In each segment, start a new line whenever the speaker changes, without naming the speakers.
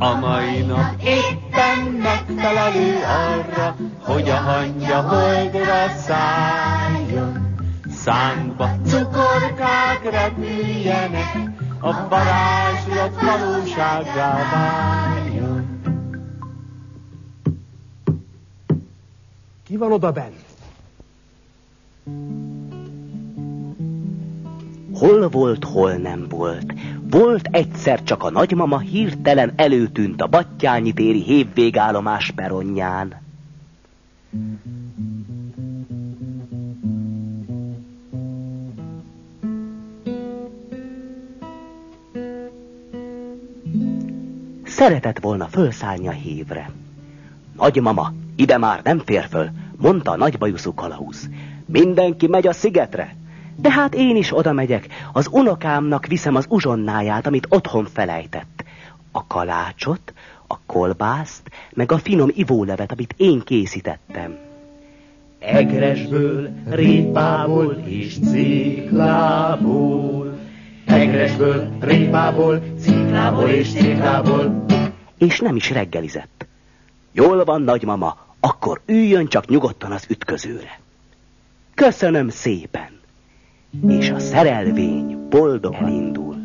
A mai nap éppen megfelelő arra, hogy a hangya holdra szálljon. Szánkba cukorkák repüljenek, a varázslat valósággá váljon.
Ki van oda bent?
Hol volt, hol nem volt. Volt egyszer csak a nagymama hirtelen előtűnt a Battyányi téri hévvégállomás peronján. Szeretett volna fölszállni a hévre. Nagymama, ide már nem fér föl, mondta a nagybajuszú kalauz. Mindenki megy a szigetre. De hát én is oda megyek, az unokámnak viszem az uzsonnáját, amit otthon felejtett. A kalácsot, a kolbászt, meg a finom ivólevet, amit én készítettem.
Egresből, répából és céklából. Egresből, répából, céklából és céklából.
És nem is reggelizett. Jól van, nagymama, akkor üljön csak nyugodtan az ütközőre. Köszönöm szépen! És a szerelvény boldogan indult.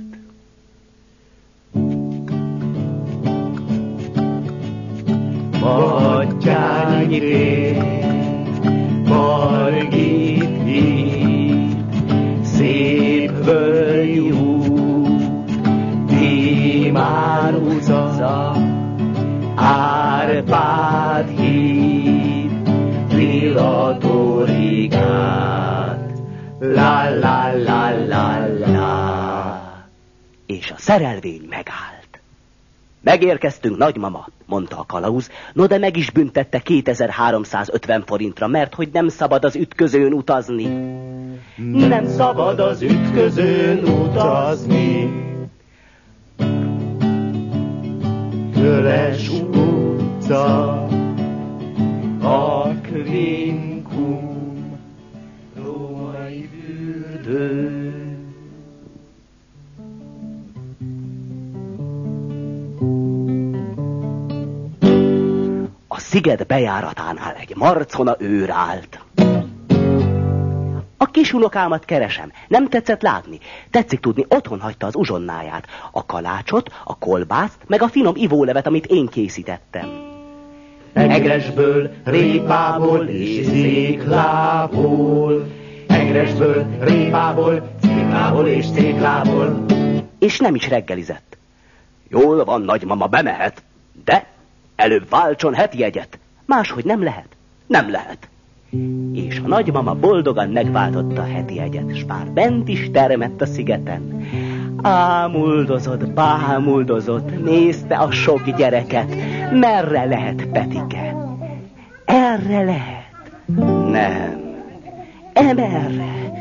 Battyányi tér, Margit híd, szép völgyi út, Tímár utca, Árpád híd, Lilatorigát, la la la la la.
És a szerelvény megállt. Megérkeztünk, nagymama, mondta a kalauz, no de meg is büntette 2350 forintra, mert hogy nem szabad az ütközőn utazni.
Nem szabad az ütközőn utazni. Köles utca, a kvinkum, római fürdő.
A sziget bejáratánál egy marcona őr állt. A kisunokámat keresem, nem tetszett látni. Tetszik tudni, otthon hagyta az uzsonnáját, a kalácsot, a kolbászt, meg a finom ivólevet, amit én készítettem.
Egresből, répából és céklából. Egresből, répából, céklából és céklából.
És nem is reggelizett. Jól van, nagymama, bemehet, de előbb váltson heti jegyet. Máshogy nem lehet. Nem lehet. És a nagymama boldogan megváltotta a heti jegyet, s már bent is termett a szigeten. Ámuldozott, bámuldozott, nézte a sok gyereket. Merre lehet, Petike? Erre lehet? Nem. Emerre?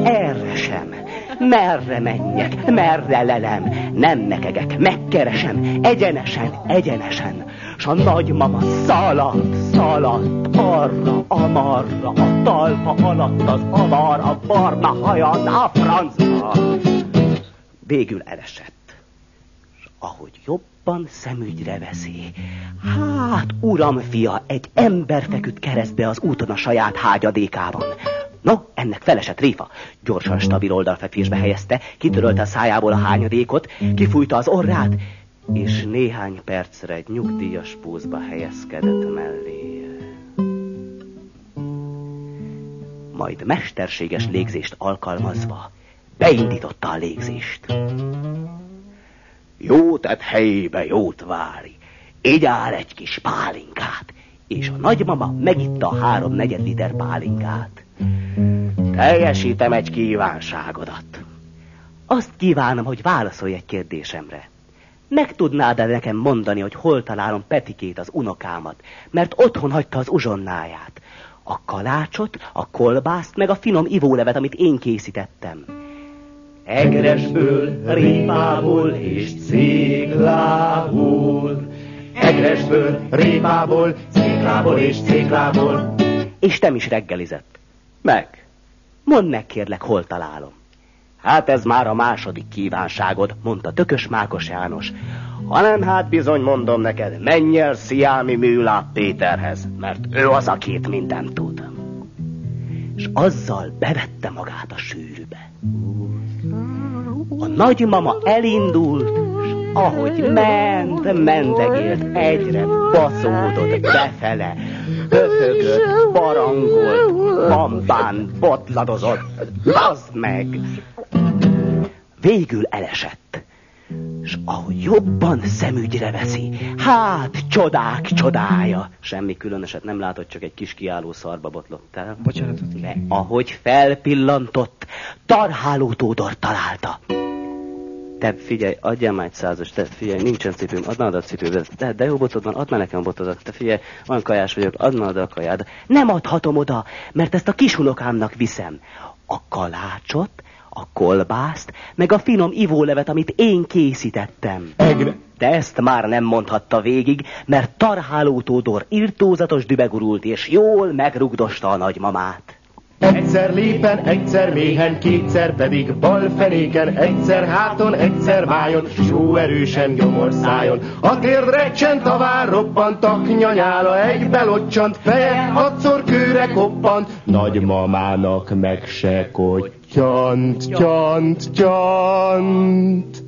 Erre sem. Merre menjek? Merre lelem? Nem mekegek, megkeresem, egyenesen, egyenesen. S a nagymama szaladt, arra, amarra, a talpa alatt az avar, a barna hajad, a francba. Végül elesett. S ahogy jobban szemügyre veszi, hát, uram fia, egy ember feküdt keresztbe az úton a saját hágyadékában. No, ennek felesett Réfa. Gyorsan stabil oldalfekvésbe helyezte, kitörölte a szájából a hányadékot, kifújta az orrát, és néhány percre egy nyugdíjas pózba helyezkedett mellé. Majd mesterséges légzést alkalmazva beindította a légzést. Jó tett helyébe, jót vári. Igyál egy kis pálinkát. És a nagymama megitta a 3/4 liter pálinkát. Teljesítem egy kívánságodat. Azt kívánom, hogy válaszolj egy kérdésemre. Meg tudnád-e nekem mondani, hogy hol találom Petikét, az unokámat, mert otthon hagyta az uzsonnáját. A kalácsot, a kolbászt, meg a finom ivólevet, amit én készítettem.
Egresből, répából és céklából. Egresből, répából, céklából és céklából.
És te is reggelizett. Meg. Mondd meg, kérlek, hol találom. Hát ez már a második kívánságod, mondta Tökös Mákos János. Hanem hát bizony mondom neked, menj el Sziámi Műláp Péterhez, mert ő az, aki itt mindent tud. És azzal bevette magát a sűrűbe. A nagymama elindult, és ahogy mendegélt, egyre baszódott befele, böfögött, barangolt, bambán, botladozott, bazd meg! Végül elesett, és ahogy jobban szemügyre veszi, hát csodák csodája. Semmi különöset nem látott, csak egy kis kiálló szarba botlott el.
Bocsánatot.
De ahogy felpillantott, Tarháló Tódort találta. Te figyelj, adjál már egy 100-as, te figyelj, nincsen cipőm, add már oda a cipődet. De jó botod van, add már nekem a botodat. Te figyelj, olyan kajás vagyok, add már oda a kajád. Nem adhatom oda, mert ezt a kisunokámnak viszem. A kalácsot, a kolbászt, meg a finom ivólevet, amit én készítettem.
Egre.
De ezt már nem mondhatta végig, mert Tarháló Tódor irtózatos dübegurult, és jól megrugdosta a nagymamát.
Egyszer lépen, egyszer méhen, kétszer pedig balfenéken, egyszer háton, egyszer májon, s jó erősen gyomorszájon. A térdre csent, a vár robbant, taknya nyála egybe locsant, feje hatszor kőre koppant, nagymamának meg se kottyant, tyant.